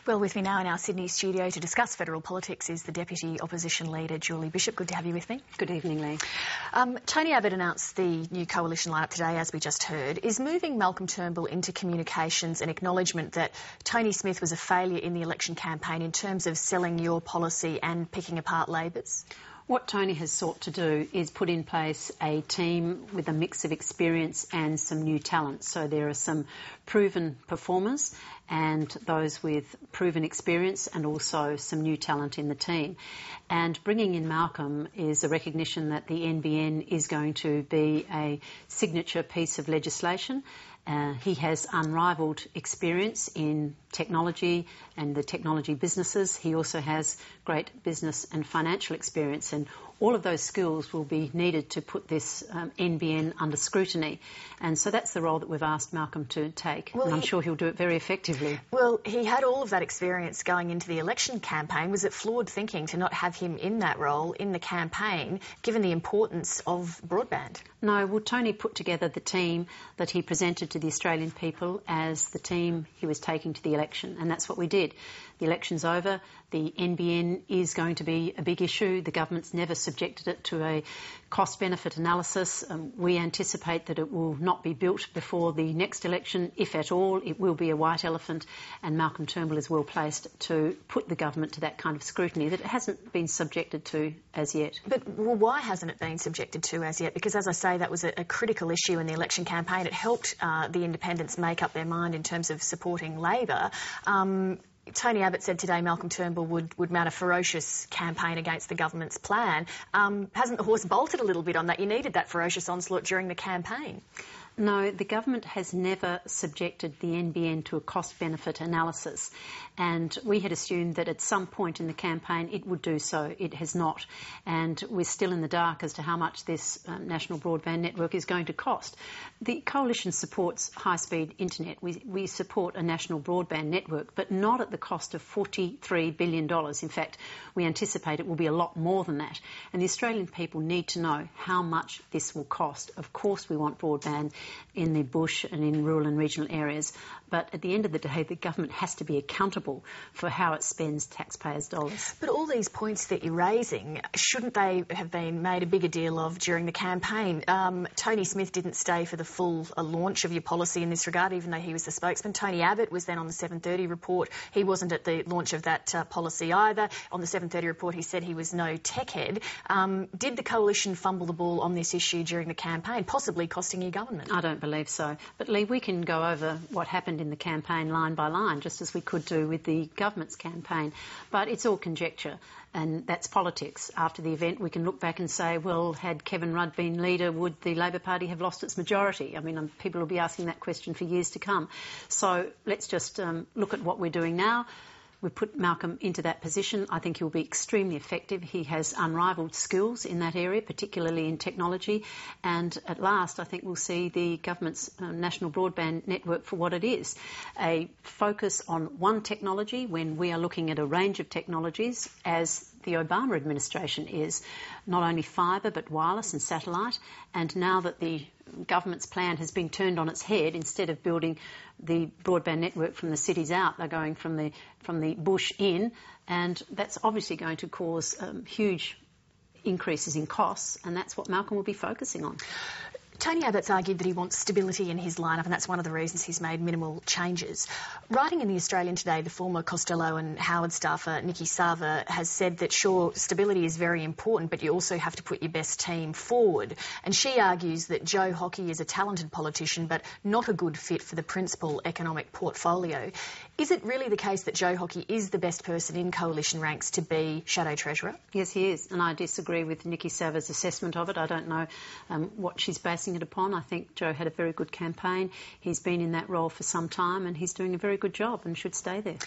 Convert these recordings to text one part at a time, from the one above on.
Well, with me now in our Sydney studio to discuss federal politics is the Deputy Opposition Leader, Julie Bishop. Good to have you with me. Good evening, Lee. Tony Abbott announced the new coalition lineup today, as we just heard. Is moving Malcolm Turnbull into communications an acknowledgement that Tony Smith was a failure in the election campaign in terms of selling your policy and picking apart Labor's? What Tony has sought to do is put in place a team with a mix of experience and some new talent. So there are some proven performers and those with proven experience and also some new talent in the team. And bringing in Malcolm is a recognition that the NBN is going to be a signature piece of legislation. He has unrivalled experience in technology and the technology businesses. He also has great business and financial experience, and all of those skills will be needed to put this NBN under scrutiny. And so that's the role that we've asked Malcolm to take, and I'm sure he'll do it very effectively. Well, he had all of that experience going into the election campaign. Was it flawed thinking to not have him in that role in the campaign, given the importance of broadband? No, well, Tony put together the team that he presented to the Australian people as the team he was taking to the election, and that's what we did. The election's over. The NBN is going to be a big issue. The government's never subjected it to a cost-benefit analysis. We anticipate that it will not be built before the next election. If at all, it will be a white elephant, and Malcolm Turnbull is well placed to put the government to that kind of scrutiny that it hasn't been subjected to as yet. But why hasn't it been subjected to as yet? Because, as I say, that was a critical issue in the election campaign. It helped the independents make up their mind in terms of supporting Labor. Tony Abbott said today Malcolm Turnbull would mount a ferocious campaign against the government's plan. Hasn't the horse bolted a little bit on that? You needed that ferocious onslaught during the campaign. No, the government has never subjected the NBN to a cost-benefit analysis, and we had assumed that at some point in the campaign it would do so. It has not, and we're still in the dark as to how much this national broadband network is going to cost. The coalition supports high-speed internet. We support a national broadband network, but not at the cost of $43 billion. In fact, we anticipate it will be a lot more than that, and the Australian people need to know how much this will cost. Of course we want broadband in the bush and in rural and regional areas, but at the end of the day the government has to be accountable for how it spends taxpayers' dollars. But all these points that you're raising, shouldn't they have been made a bigger deal of during the campaign? Tony Smith didn't stay for the full launch of your policy in this regard, even though he was the spokesman. Tony Abbott was then on the 7:30 report. He wasn't at the launch of that policy either. On the 7:30 report he said he was no tech head. Did the coalition fumble the ball on this issue during the campaign, possibly costing your government? I don't believe so. But, Lee, we can go over what happened in the campaign line by line, just as we could do with the government's campaign. But it's all conjecture, and that's politics. After the event, we can look back and say, well, had Kevin Rudd been leader, would the Labor Party have lost its majority? I mean, people will be asking that question for years to come. So let's just look at what we're doing now. We've put Malcolm into that position. I think he'll be extremely effective. He has unrivalled skills in that area, particularly in technology. And at last, I think we'll see the government's national broadband network for what it is. A focus on one technology when we are looking at a range of technologies, as the Obama administration is, not only fibre but wireless and satellite. And now that the government's plan has been turned on its head, instead of building the broadband network from the cities out, they're going from the bush in, and that's obviously going to cause huge increases in costs, and that's what Malcolm will be focusing on. Tony Abbott's argued that he wants stability in his lineup, and that's one of the reasons he's made minimal changes. Writing in The Australian today, the former Costello and Howard staffer Nikki Sava has said that, sure, stability is very important, but you also have to put your best team forward. And she argues that Joe Hockey is a talented politician, but not a good fit for the principal economic portfolio. Is it really the case that Joe Hockey is the best person in coalition ranks to be Shadow Treasurer? Yes, he is, and I disagree with Nikki Sava's assessment of it. I don't know what she's basing it upon. I think Joe had a very good campaign. He's been in that role for some time and he's doing a very good job and should stay there.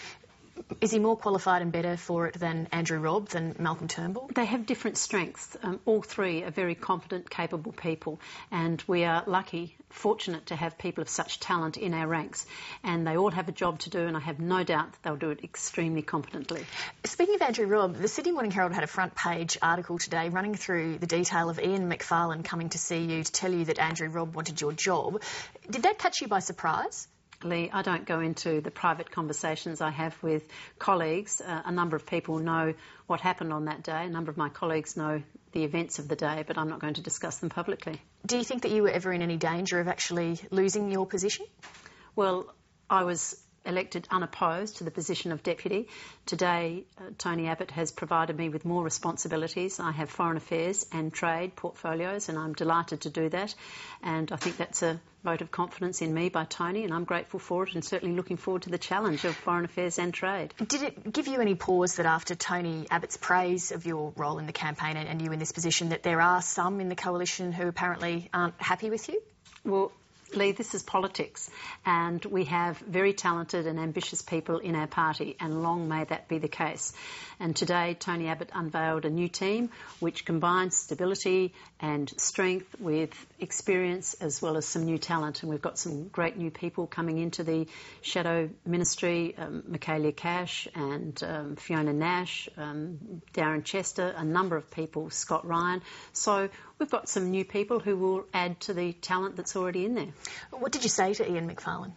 Is he more qualified and better for it than Andrew Robb, than Malcolm Turnbull? They have different strengths. All three are very competent, capable people, and we are lucky, fortunate to have people of such talent in our ranks, and they all have a job to do, and I have no doubt that they'll do it extremely competently. Speaking of Andrew Robb, the Sydney Morning Herald had a front page article today running through the detail of Ian Macfarlane coming to see you to tell you that Andrew Robb wanted your job. Did that catch you by surprise? Lee, I don't go into the private conversations I have with colleagues. A number of people know what happened on that day. A number of my colleagues know the events of the day, but I'm not going to discuss them publicly. Do you think that you were ever in any danger of actually losing your position? Well, I was elected unopposed to the position of deputy. Today, Tony Abbott has provided me with more responsibilities. I have foreign affairs and trade portfolios, and I'm delighted to do that. And I think that's a vote of confidence in me by Tony, and I'm grateful for it and certainly looking forward to the challenge of foreign affairs and trade. Did it give you any pause that after Tony Abbott's praise of your role in the campaign and you in this position, that there are some in the coalition who apparently aren't happy with you? Well, Lee, this is politics, and we have very talented and ambitious people in our party, and long may that be the case. And today, Tony Abbott unveiled a new team which combines stability and strength with experience as well as some new talent. And we've got some great new people coming into the shadow ministry, Michaelia Cash and Fiona Nash, Darren Chester, a number of people, Scott Ryan. So we've got some new people who will add to the talent that's already in there. What did you say to Ian Macfarlane?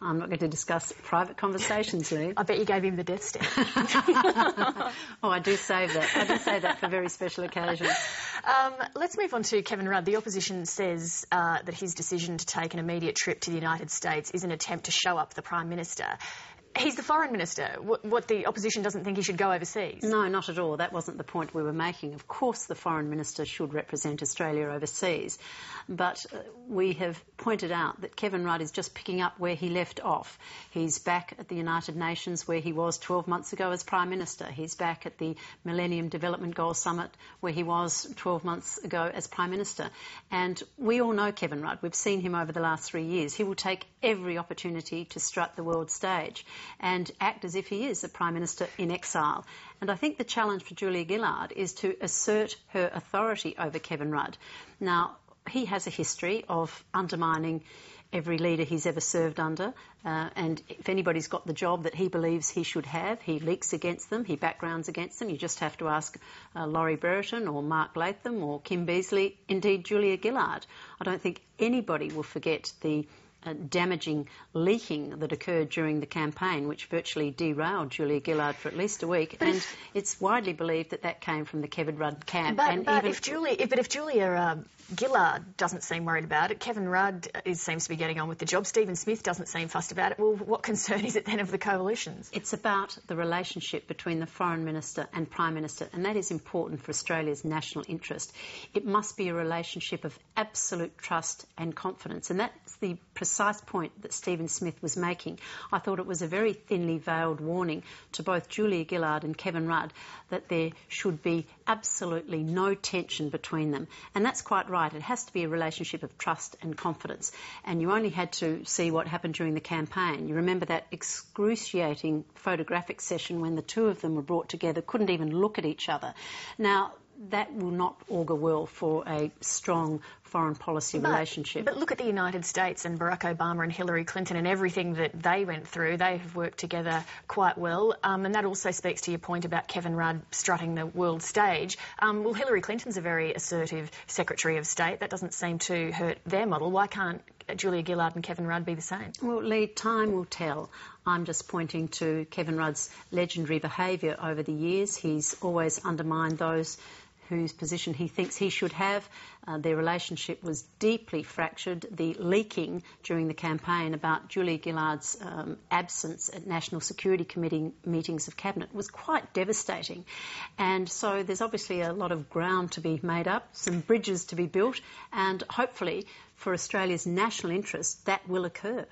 I'm not going to discuss private conversations, Lee. I bet you gave him the death stare. Oh, I do save that. I do save that for very special occasions. Let's move on to Kevin Rudd. The opposition says that his decision to take an immediate trip to the United States is an attempt to show up the Prime Minister. He's the foreign minister. What, the opposition doesn't think he should go overseas? No, not at all. That wasn't the point we were making. Of course the foreign minister should represent Australia overseas. But we have pointed out that Kevin Rudd is just picking up where he left off. He's back at the United Nations where he was 12 months ago as Prime Minister. He's back at the Millennium Development Goals Summit where he was 12 months ago as Prime Minister. And we all know Kevin Rudd. We've seen him over the last 3 years. He will take every opportunity to strut the world stage and act as if he is a Prime Minister in exile. And I think the challenge for Julia Gillard is to assert her authority over Kevin Rudd. Now, he has a history of undermining every leader he's ever served under, and if anybody's got the job that he believes he should have, he leaks against them, he backgrounds against them. You just have to ask Laurie Brereton or Mark Latham or Kim Beazley, indeed Julia Gillard. I don't think anybody will forget the damaging leaking that occurred during the campaign, which virtually derailed Julia Gillard for at least a week. And it's widely believed that that came from the Kevin Rudd camp. But if Julia Gillard doesn't seem worried about it, Kevin Rudd seems to be getting on with the job, Stephen Smith doesn't seem fussed about it, well, what concern is it then of the coalitions? It's about the relationship between the Foreign Minister and Prime Minister, and that is important for Australia's national interest. It must be a relationship of absolute trust and confidence, and that's the precise point that Stephen Smith was making. I thought it was a very thinly veiled warning to both Julia Gillard and Kevin Rudd that there should be absolutely no tension between them. And that's quite right. It has to be a relationship of trust and confidence. And you only had to see what happened during the campaign. You remember that excruciating photographic session when the two of them were brought together, couldn't even look at each other. Now, that will not augur well for a strong foreign policy relationship. But look at the United States and Barack Obama and Hillary Clinton and everything that they went through. They have worked together quite well. And that also speaks to your point about Kevin Rudd strutting the world stage. Well, Hillary Clinton's a very assertive Secretary of State. That doesn't seem to hurt their model. Why can't Julia Gillard and Kevin Rudd be the same? Well, Lee, time will tell. I'm just pointing to Kevin Rudd's legendary behaviour over the years. He's always undermined those whose position he thinks he should have. Their relationship was deeply fractured. The leaking during the campaign about Julia Gillard's absence at National Security Committee meetings of Cabinet was quite devastating. And so there's obviously a lot of ground to be made up, some bridges to be built, and hopefully for Australia's national interest that will occur.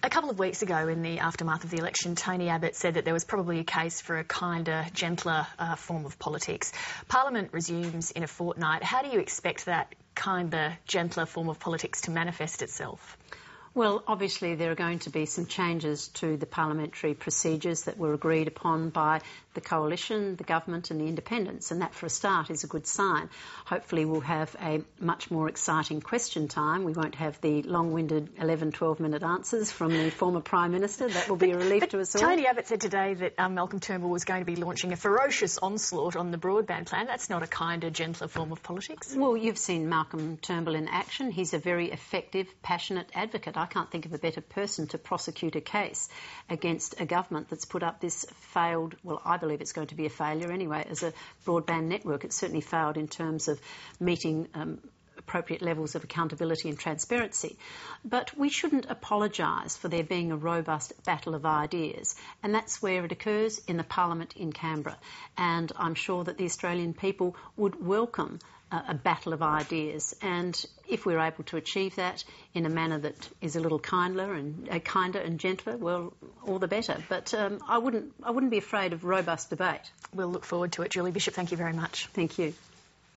A couple of weeks ago, in the aftermath of the election, Tony Abbott said that there was probably a case for a kinder, gentler form of politics. Parliament resumes in a fortnight. How do you expect that kinder, gentler form of politics to manifest itself? Well, obviously there are going to be some changes to the parliamentary procedures that were agreed upon by the coalition, the government and the independents, and that for a start is a good sign. Hopefully we'll have a much more exciting question time. We won't have the long-winded 11, 12-minute answers from the former Prime Minister. That will be a relief to us all. Tony Abbott said today that Malcolm Turnbull was going to be launching a ferocious onslaught on the broadband plan. That's not a kinder, gentler form of politics. Well, you've seen Malcolm Turnbull in action. He's a very effective, passionate advocate. I can't think of a better person to prosecute a case against a government that's put up this failed, well, I believe it's going to be a failure anyway, as a broadband network. It's certainly failed in terms of meeting appropriate levels of accountability and transparency. But we shouldn't apologise for there being a robust battle of ideas, and that's where it occurs, in the Parliament in Canberra. And I'm sure that the Australian people would welcome a battle of ideas, and if we're able to achieve that in a manner that is a little kinder and gentler, well, all the better. But I wouldn't be afraid of robust debate. We'll look forward to it. Julie Bishop, thank you very much. Thank you.